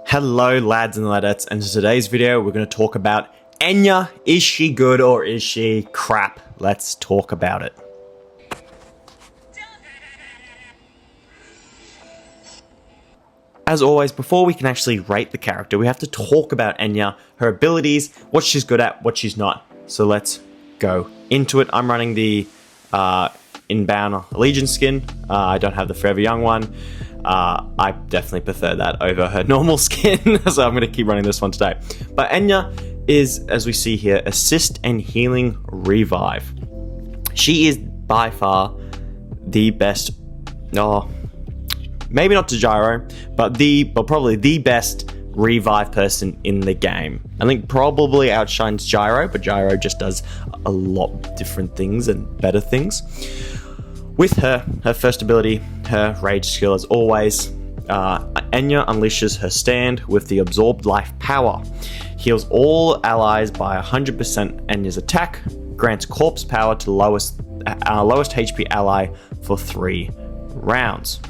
Hello lads and ladettes, and in today's video we're going to talk about Enya. Is she good or is she crap? Let's talk about it. As always, before we can actually rate the character, we have to talk about Enya, her abilities, what she's good at, what she's not. So let's go into it. I'm running the inbound Allegiance skin. I don't have the Forever Young one. I definitely prefer that over her normal skin, so I'm going to keep running this one today. But Enya is, as we see here, Assist and Healing Revive. She is by far the best, maybe not to Gyro, but probably the best revive person in the game. I think probably outshines Gyro, but Gyro just does a lot of different things and better things. With her first ability, her rage skill as always, Enya unleashes her stand with the absorbed life power. Heals all allies by 100% Enya's attack, grants corpse power to lowest HP ally for 3 rounds.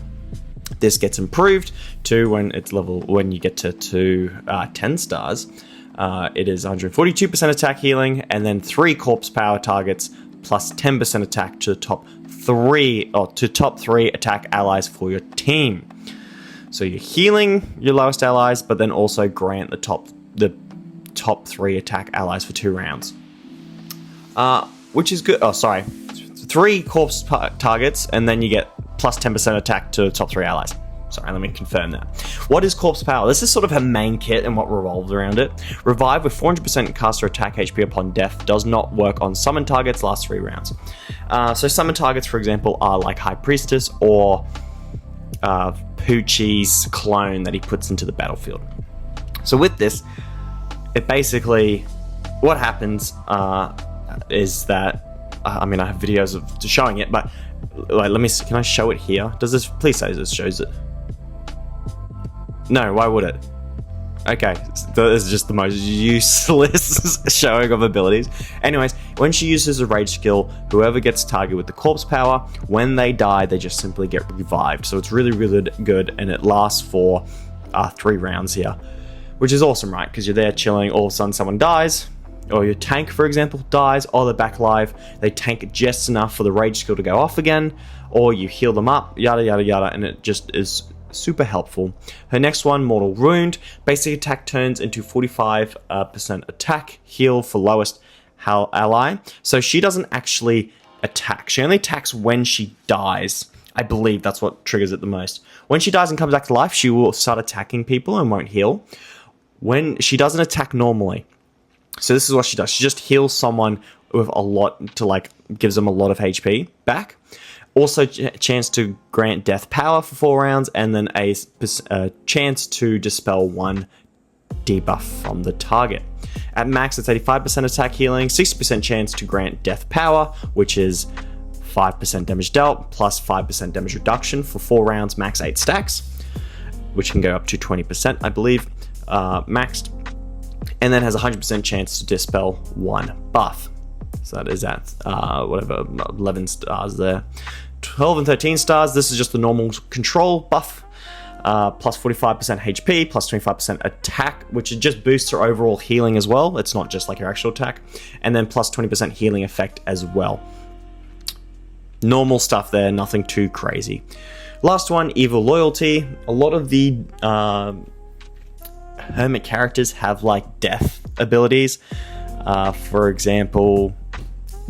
This gets improved to when you get to 10 stars. It is 142% attack healing, and then 3 corpse power targets plus 10% attack to top 3 attack allies for your team. So you're healing your lowest allies, but then also grant the top 3 attack allies for 2 rounds, which is good. 3 corpse targets, and then you get plus 10% attack to top 3 allies. Sorry, let me confirm that. What is Corpse Power? This is sort of her main kit and what revolves around it. Revive with 400% caster attack HP upon death. Does not work on summon targets, last 3 rounds. So summon targets, for example, are like High Priestess or Poochie's clone that he puts into the battlefield. So with this, it basically, what happens is that, I have videos of showing it, but like, can I show it here? Does this, please say this shows it. No, why would it? Okay, this is just the most useless showing of abilities. Anyways, when she uses a rage skill, whoever gets targeted with the corpse power, when they die, they just simply get revived. So it's really, really good, and it lasts for 3 rounds here, which is awesome, right? Because you're there chilling, all of a sudden someone dies, or your tank, for example, dies, or they're back alive, they tank just enough for the rage skill to go off again, or you heal them up, yada, yada, yada, and it just is super helpful. Her next one, Mortal Wound. Basic attack turns into 45% attack, heal for lowest ally. So she doesn't actually attack. She only attacks when she dies. I believe that's what triggers it the most. When she dies and comes back to life, she will start attacking people and won't heal. When she doesn't attack normally. So this is what she does. She just heals someone with a lot to gives them a lot of HP back. Also, chance to grant death power for 4 rounds, and then a chance to dispel 1 debuff from the target. At max, it's 85% attack healing, 60% chance to grant death power, which is 5% damage dealt, plus 5% damage reduction for 4 rounds, max 8 stacks, which can go up to 20%, I believe, maxed. And then has a 100% chance to dispel 1 buff. So that is at 11 stars there. 12 and 13 stars, this is just the normal control buff. Plus 45% HP, plus 25% attack, which just boosts her overall healing as well. It's not just like her actual attack. And then plus 20% healing effect as well. Normal stuff there, nothing too crazy. Last one, Evil Loyalty. A lot of the hermit characters have death abilities. For example,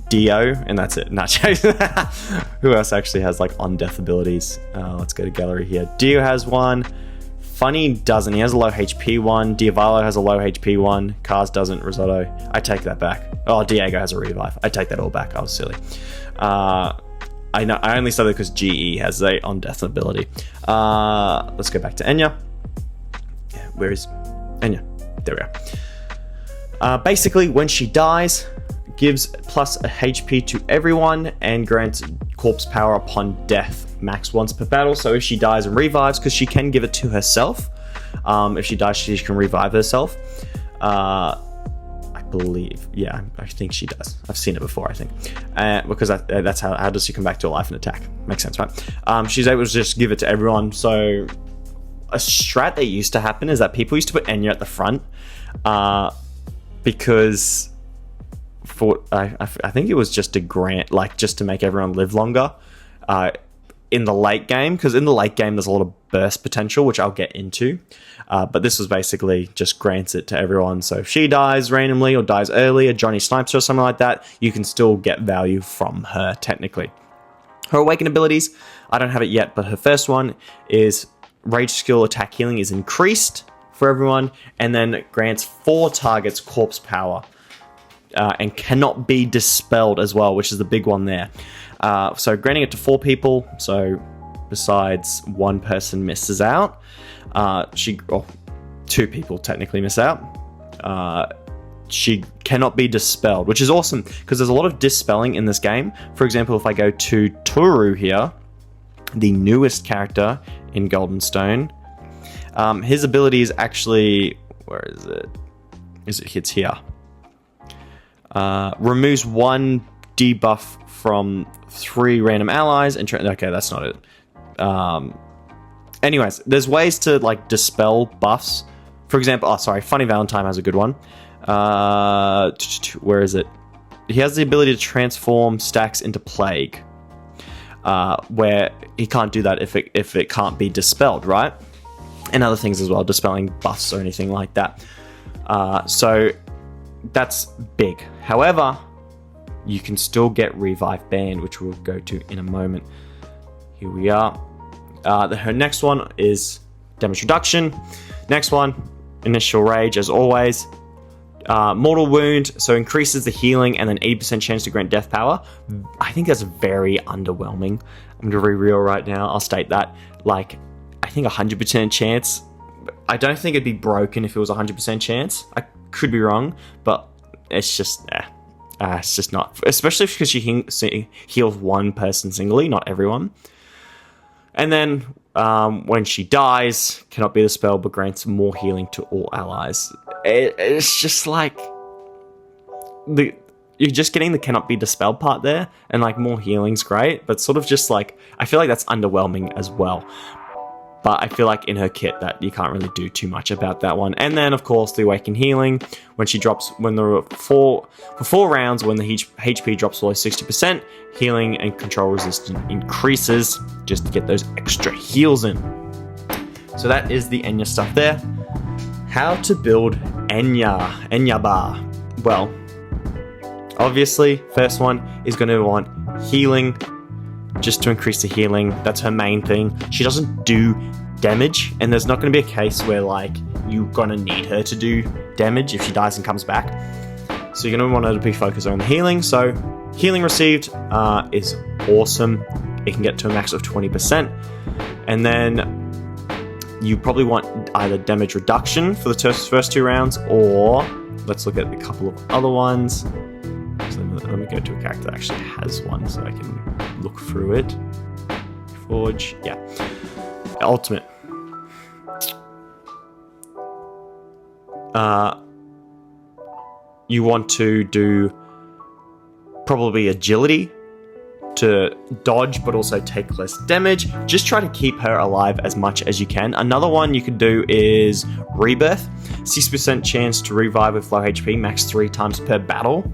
Dio, and that's it. Not who else actually has on-death abilities? Let's go to gallery here. Dio has one. Funny doesn't. He has a low HP one. Diavolo has a low HP one. Cars doesn't. Risotto. I take that back. Oh, Diego has a revive. I take that all back. I was silly. I know. I only said that because GE has a on-death ability. Let's go back to Enya. Where is Enya? There we are. Basically, when she dies, gives plus a HP to everyone and grants corpse power upon death, max once per battle. So if she dies and revives, because she can give it to herself, if she dies, she can revive herself. I believe, yeah, I think she does. I've seen it before, I think, because that's how does she come back to life and attack? Makes sense, right? She's able to just give it to everyone. So a strat that used to happen is that people used to put Enya at the front because I think it was just a grant, like just to make everyone live longer in the late game, because in the late game there's a lot of burst potential, which I'll get into. But this was basically just grants it to everyone. So if she dies randomly or dies early, or Johnny snipes her or something like that, you can still get value from her technically. Her awaken abilities, I don't have it yet, but her first one is rage skill attack healing is increased for everyone, and then it grants 4 targets corpse power. And cannot be dispelled as well, which is the big one there. So granting it to 4 people, so besides one person misses out, 2 people technically miss out. She cannot be dispelled, which is awesome because there's a lot of dispelling in this game. For example, if I go to Turu here, the newest character in Goldenstone, his ability is actually, where is it? Hits here. Removes 1 debuff from 3 random allies and okay, that's not it. Anyways, there's ways to like dispel buffs. For example, Funny Valentine has a good one. Where is it? He has the ability to transform stacks into plague, where he can't do that if it can't be dispelled, right? And other things as well, dispelling buffs or anything like that. So that's big. However, you can still get Revive Banned, which we'll go to in a moment. Here we are. Her next one is damage reduction. Next one, initial rage, as always. Mortal wound, so increases the healing and then 80% chance to grant death power. I think that's very underwhelming. I'm going to be real right now. I'll state that. Like, I think 100% chance. I don't think it'd be broken if it was 100% chance. I could be wrong, but it's just not, especially because she heals one person singly, not everyone. And then when she dies, cannot be dispelled but grants more healing to all allies. It's just like you're just getting the cannot be dispelled part there, and like more healing's great, but sort of just like I feel like that's underwhelming as well. But I feel like in her kit that you can't really do too much about that one. And then, of course, the Awaken Healing. When she drops, for 4 rounds, when the HP drops below 60%, healing and control resistance increases just to get those extra heals in. So that is the Enya stuff there. How to build Enya bar. Well, obviously, first one is going to want healing, just to increase the healing. That's her main thing. She doesn't do damage, and there's not going to be a case where like you're going to need her to do damage if she dies and comes back. So you're going to want her to be focused on the healing. So healing received is awesome. It can get to a max of 20%. And then you probably want either damage reduction for the first 2 rounds, or let's look at a couple of other ones. So let me go to a character that actually has one so I can look through it. Forge, yeah. Ultimate. You want to do probably agility to dodge but also take less damage. Just try to keep her alive as much as you can. Another one you could do is rebirth. 6% chance to revive with low HP, max 3 times per battle.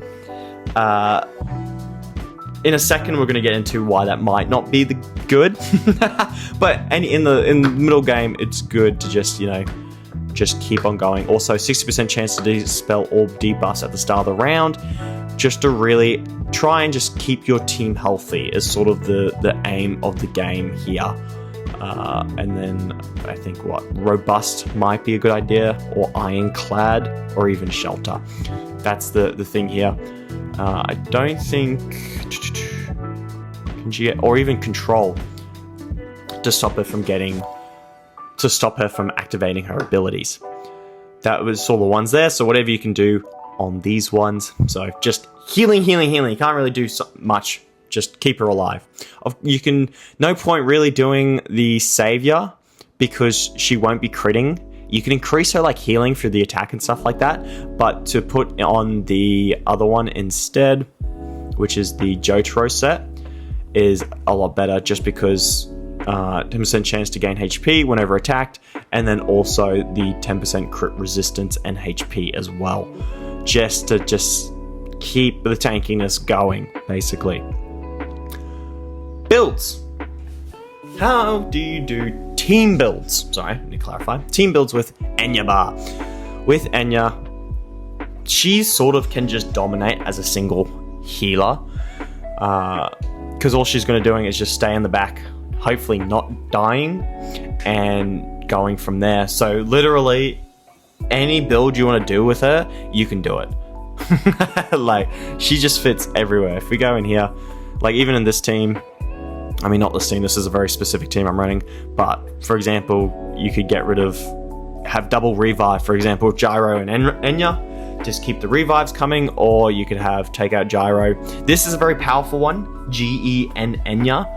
In a second, we're going to get into why that might not be the good, but in the middle game, it's good to just just keep on going. Also, 60% chance to dispel all debuffs at the start of the round, just to really try and just keep your team healthy is sort of the aim of the game here. And then I think robust might be a good idea, or ironclad, or even shelter. That's the thing here. I don't think can she get, or even control to stop her from activating her abilities. That was all the ones there. So whatever you can do on these ones. So just healing. You can't really do so much. Just keep her alive. No point really doing the savior because she won't be critting. You can increase her like healing for the attack and stuff like that, but to put on the other one instead, which is the Jotaro set, is a lot better just because 10% chance to gain HP whenever attacked, and then also the 10% crit resistance and HP as well, just to keep the tankiness going, basically. Builds. How do you do team builds? Sorry, let me clarify. Team builds with Enya bar. With Enya, she sort of can just dominate as a single healer, because all she's going to doing is just stay in the back, hopefully not dying, and going from there. So literally, any build you want to do with her, you can do it. Like, she just fits everywhere. If we go in here, like even in this team, I mean, not this team, this is a very specific team I'm running, but for example, you could have double revive, for example, Gyro and Enya, just keep the revives coming, or you could take out Gyro. This is a very powerful one, GE and Enya.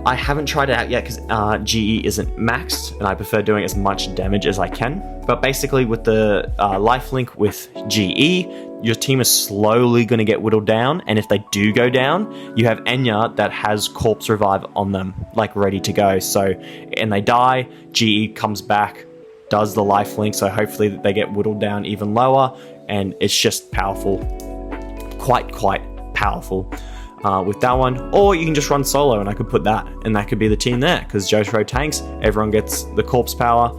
I haven't tried it out yet because GE isn't maxed, and I prefer doing as much damage as I can. But basically with the lifelink with GE, your team is slowly going to get whittled down, and if they do go down, you have Enya that has corpse revive on them, like ready to go. So, and they die, GE comes back, does the lifelink, so hopefully they get whittled down even lower, and it's just powerful. Quite powerful. With that one, or you can just run solo, and I could put that, and that could be the team there, because Jotaro tanks, everyone gets the corpse power.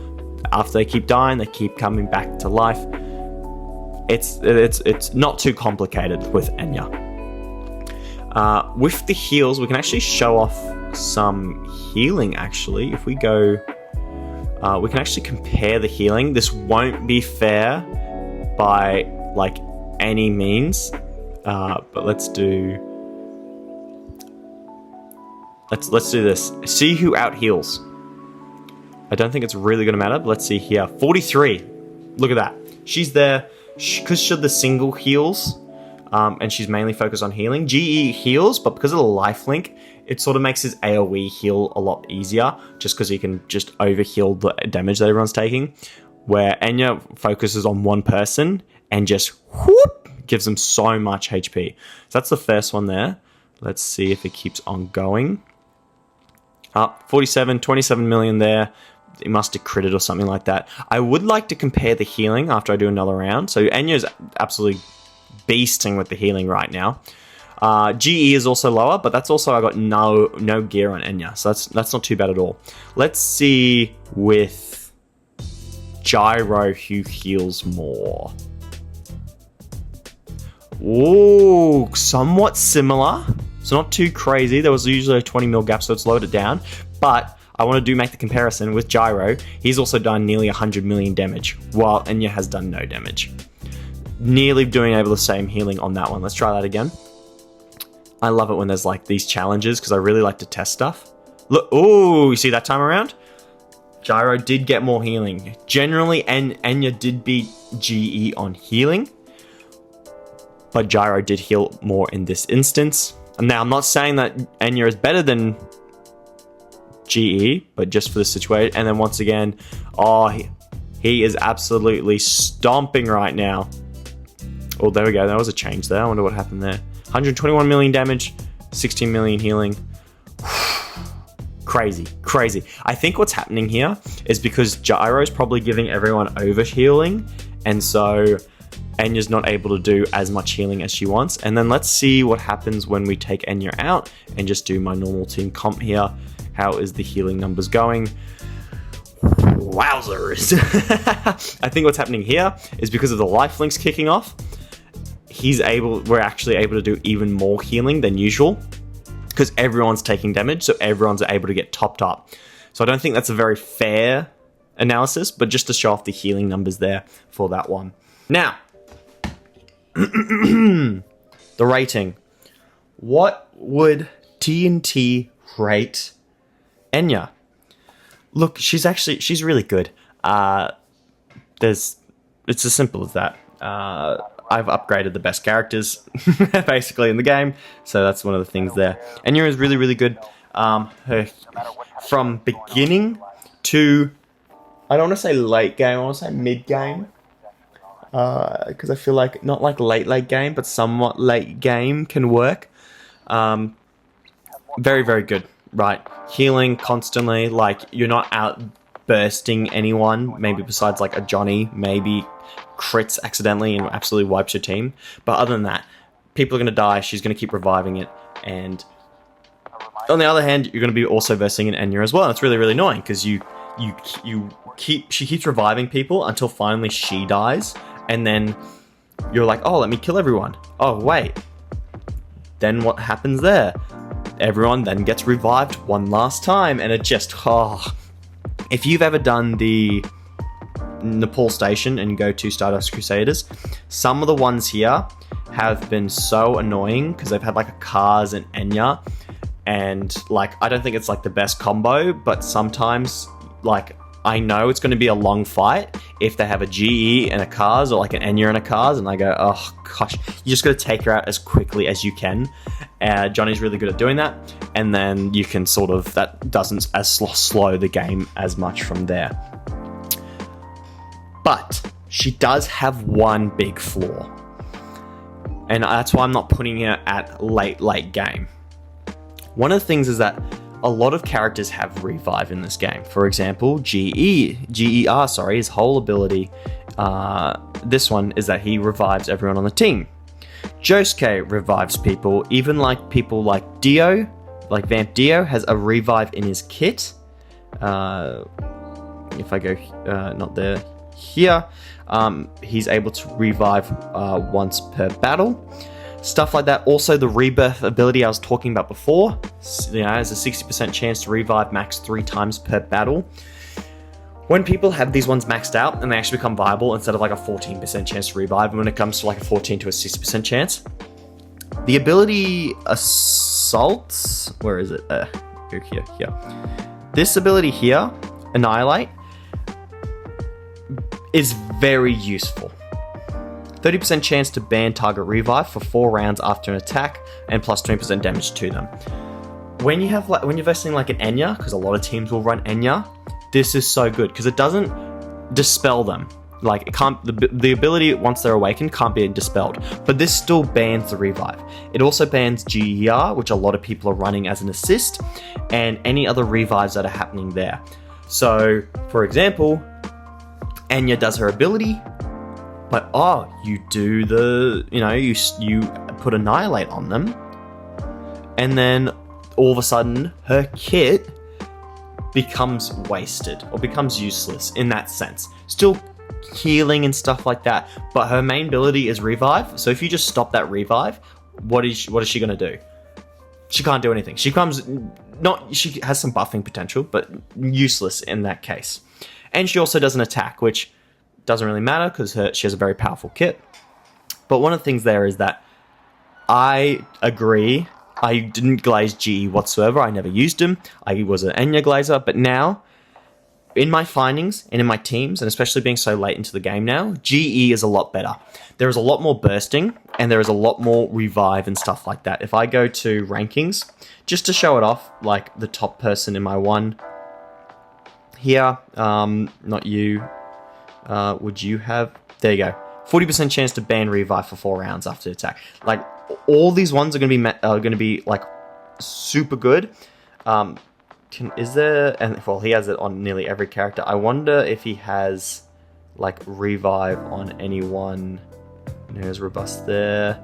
After they keep dying, they keep coming back to life. It's not too complicated with Enya. With the heals, we can actually show off some healing. Actually, if we go, we can actually compare the healing. This won't be fair by like any means, but let's do this. See who out heals. I don't think it's really going to matter, but let's see here. 43. Look at that. She's there because she's the single heals, and she's mainly focused on healing. GE heals, but because of the lifelink, it sort of makes his AoE heal a lot easier, just because he can just over-heal the damage that everyone's taking. Where Enya focuses on one person and just whoop, gives them so much HP. So that's the first one there. Let's see if it keeps on going. 47, 27 million there. It must have critted or something like that. I would like to compare the healing after I do another round. So Enya's absolutely beasting with the healing right now. GE is also lower, but that's also, I got no gear on Enya, so that's not too bad at all. Let's see with Gyro who heals more. Ooh, somewhat similar. So not too crazy. There was usually a 20 mil gap, so it's lowered it down. But I want to make the comparison with Gyro. He's also done nearly 100 million damage, while Enya has done no damage. Nearly doing able the same healing on that one. Let's try that again. I love it when there's like these challenges, because I really like to test stuff. Look, oh, you see that time around? Gyro did get more healing. Generally, Enya did beat GE on healing, but Gyro did heal more in this instance. And now I'm not saying that Enya is better than GE, but just for the situation. And then once again, oh, he is absolutely stomping right now. Oh, there we go. That was a change there. I wonder what happened there. 121 million damage, 16 million healing. Crazy. I think what's happening here is because Gyro's probably giving everyone over healing, and so Enya's not able to do as much healing as she wants. And then let's see what happens when we take Enya out and just do my normal team comp here. How is the healing numbers going? Wowzers. I think what's happening here is because of the lifelinks kicking off, we're actually able to do even more healing than usual, because everyone's taking damage, so everyone's able to get topped up. So I don't think that's a very fair analysis, but just to show off the healing numbers there for that one. Now, the rating. What would TNT rate Enya? Look, she's really good. It's as simple as that. I've upgraded the best characters basically in the game, so that's one of the things there. Enya is really good. Her from beginning to, I don't want to say late game, I want to say mid game, because I feel like not like late game, but somewhat late game can work. Very good. right? Healing constantly, like you're not out bursting anyone, maybe besides like a Johnny, maybe crits accidentally and absolutely wipes your team. But other than that, people are going to die, she's going to keep reviving it, and on the other hand, you're going to be also versing an Enya as well. And it's really, really annoying because she keeps reviving people until finally she dies, and then you're like, oh, let me kill everyone. Oh, wait. Then what happens there? Everyone then gets revived one last time, and it just, If you've ever done the Nepal station and go to Stardust Crusaders, some of the ones here have been so annoying because they've had like a Kars and Enya, and like I don't think it's like the best combo, but sometimes like I know it's going to be a long fight if they have a GE and a Kars, or like an Enya and a Kars, and I go, oh gosh, you just got to take her out as quickly as you can. Johnny's really good at doing that, and then you can sort of, that doesn't as slow the game as much from there. But she does have one big flaw, and that's why I'm not putting her at late game. One of the things is that a lot of characters have revive in this game. For example, GER, his whole ability, this one, is that he revives everyone on the team. Josuke revives people, even like people like Dio, like Vamp Dio has a revive in his kit. If I go, not there, here, he's able to revive once per battle. Stuff like that. Also, the rebirth ability I was talking about before, has a 60% chance to revive max 3 times per battle. When people have these ones maxed out and they actually become viable instead of like a 14% chance to revive, when it comes to like a 14 to a 60% chance. The ability Assault, where is it? Here. This ability here, Annihilate, is very useful. 30% chance to ban target revive for 4 rounds after an attack, and plus 20% damage to them. When you're versing like an Enya, because a lot of teams will run Enya, this is so good because it doesn't dispel them. Like it can't, the ability once they're awakened can't be dispelled, but this still bans the revive. It also bans GER, which a lot of people are running as an assist, and any other revives that are happening there. So, for example, Enya does her ability, but you do the, you put Annihilate on them, and then all of a sudden her kit becomes wasted or becomes useless in that sense. Still healing and stuff like that, but her main ability is revive. So if you just stop that revive, what is she gonna do? She can't do anything. She has some buffing potential, but useless in that case. And she also does an attack, which doesn't really matter because she has a very powerful kit. But one of the things there is that I agree, I didn't glaze GE whatsoever. I never used him. I was an Enya glazer, but now, in my findings and in my teams, and especially being so late into the game now, GE is a lot better. There is a lot more bursting, and there is a lot more revive and stuff like that. If I go to rankings, just to show it off, like the top person in my one here, not you, would you have, there you go, 40% chance to ban revive for 4 rounds after attack. Like, all these ones are going to be like super good. Is there, and well, he has it on nearly every character. I wonder if he has like revive on anyone. There's robust there.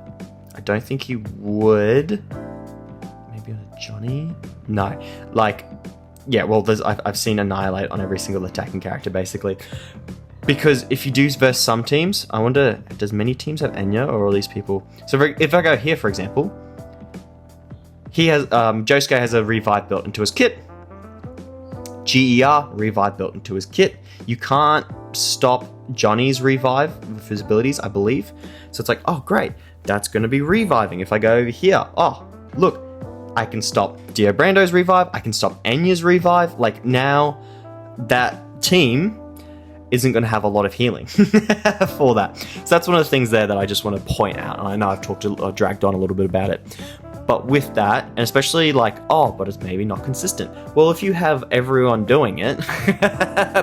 I don't think he would. Maybe on a Johnny? No. Like, yeah, well, I've seen Annihilate on every single attacking character basically. Because if you do verse some teams, I wonder, does many teams have Enya, or are these people? So if I go here, for example, he has, Josuke has a revive built into his kit. GER, revive built into his kit. You can't stop Johnny's revive with his abilities, I believe. So it's like, oh great, that's going to be reviving. If I go over here, oh, look, I can stop Dio Brando's revive, I can stop Enya's revive. Like, now that team isn't going to have a lot of healing for that. So that's one of the things there that I just want to point out. And I know I've dragged on a little bit about it. But with that, and especially like, but it's maybe not consistent. Well, if you have everyone doing it,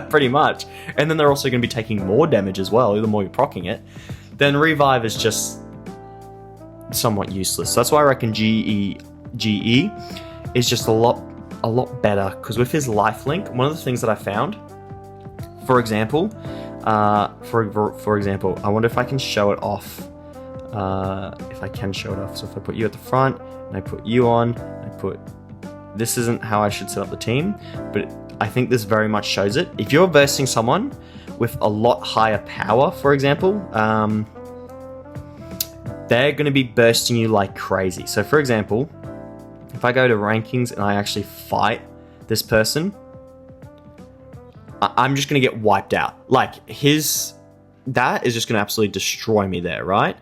pretty much, and then they're also going to be taking more damage as well, the more you're proccing it, then revive is just somewhat useless. So that's why I reckon GE is just a lot a lot better, because with his lifelink, one of the things that I found, for example, for example, I wonder if I can show it off. If I can show it off. So if I put you at the front and I put you on, this isn't how I should set up the team, but I think this very much shows it. If you're versing someone with a lot higher power, for example, they're going to be bursting you like crazy. So for example, if I go to rankings and I actually fight this person, I'm just going to get wiped out. Like that is just going to absolutely destroy me there, right?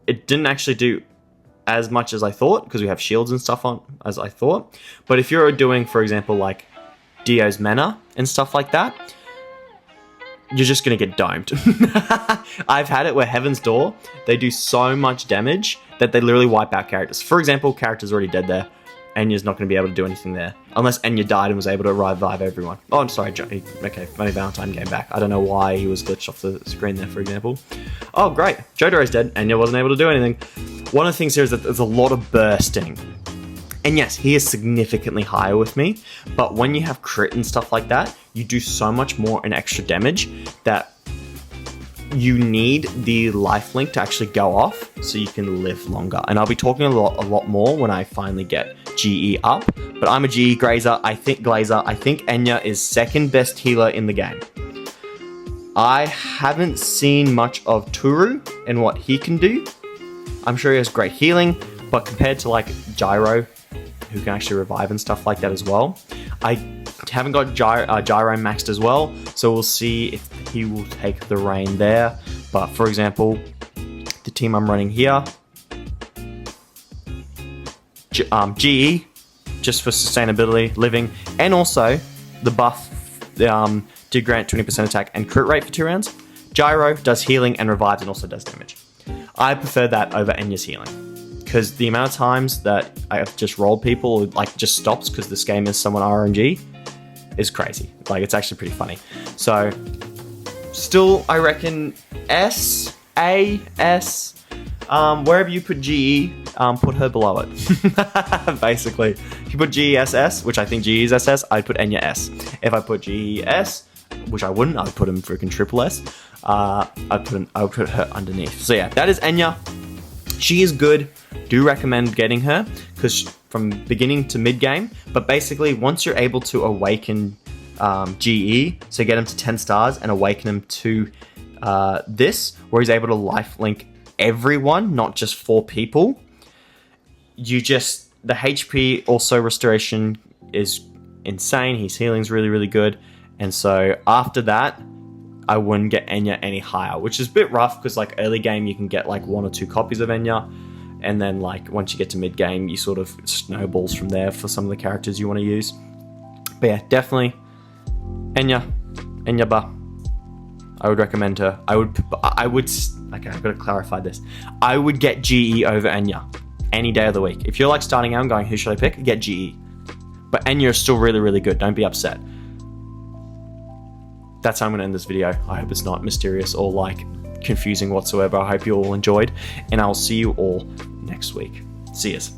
It didn't actually do as much as I thought, because we have shields and stuff on as I thought. But if you're doing, for example, like Dio's mana and stuff like that, you're just going to get domed. I've had it where Heaven's Door, they do so much damage that they literally wipe out characters. For example, character's already dead there. Enya's not going to be able to do anything there. Unless Enya died and was able to revive everyone. Oh, I'm sorry, okay, Funny Valentine came back. I don't know why he was glitched off the screen there, for example. Oh, great. Jotaro dead. Enya wasn't able to do anything. One of the things here is that there's a lot of bursting. And yes, he is significantly higher with me, but when you have crit and stuff like that, you do so much more and extra damage that you need the lifelink to actually go off so you can live longer. And I'll be talking a lot more when I finally get GE up, but I'm a GE Glazer. I think Enya is second best healer in the game. I haven't seen much of Toru and what he can do. I'm sure he has great healing, but compared to like Gyro, who can actually revive and stuff like that as well, I haven't got Gyro maxed as well, so we'll see if he will take the reign there. But for example, the team I'm running here, GE, just for sustainability, living, and also the buff did grant 20% attack and crit rate for 2 rounds. Gyro does healing and revives and also does damage. I prefer that over Enya's healing, because the amount of times that I have just rolled people, like just stops because this game is somewhat RNG, is crazy. Like, it's actually pretty funny. So still, I reckon S, A, S, wherever you put GE, put her below it. Basically, if you put GESS, which I think GE is SS, I'd put Enya S. If I put GES, which I wouldn't, I'd put him freaking triple S. I would put her underneath. So yeah, that is Enya. She is good. Do recommend getting her, because from beginning to mid game. But basically, once you're able to awaken GE, so get him to 10 stars and awaken him to this, where he's able to lifelink everyone, not just 4 people. The HP also restoration is insane. His healing's really, really good. And so after that, I wouldn't get Enya any higher, which is a bit rough, because like early game you can get like 1 or 2 copies of Enya, and then like once you get to mid game, you sort of snowballs from there for some of the characters you want to use. But yeah, definitely Enya Ba. I would recommend her. I would okay, I've got to clarify this. I would get GE over Enya any day of the week. If you're like starting out and going, who should I pick? Get GE. But Enya is still really, really good. Don't be upset. That's how I'm going to end this video. I hope it's not mysterious or like confusing whatsoever. I hope you all enjoyed, and I'll see you all next week. See yous.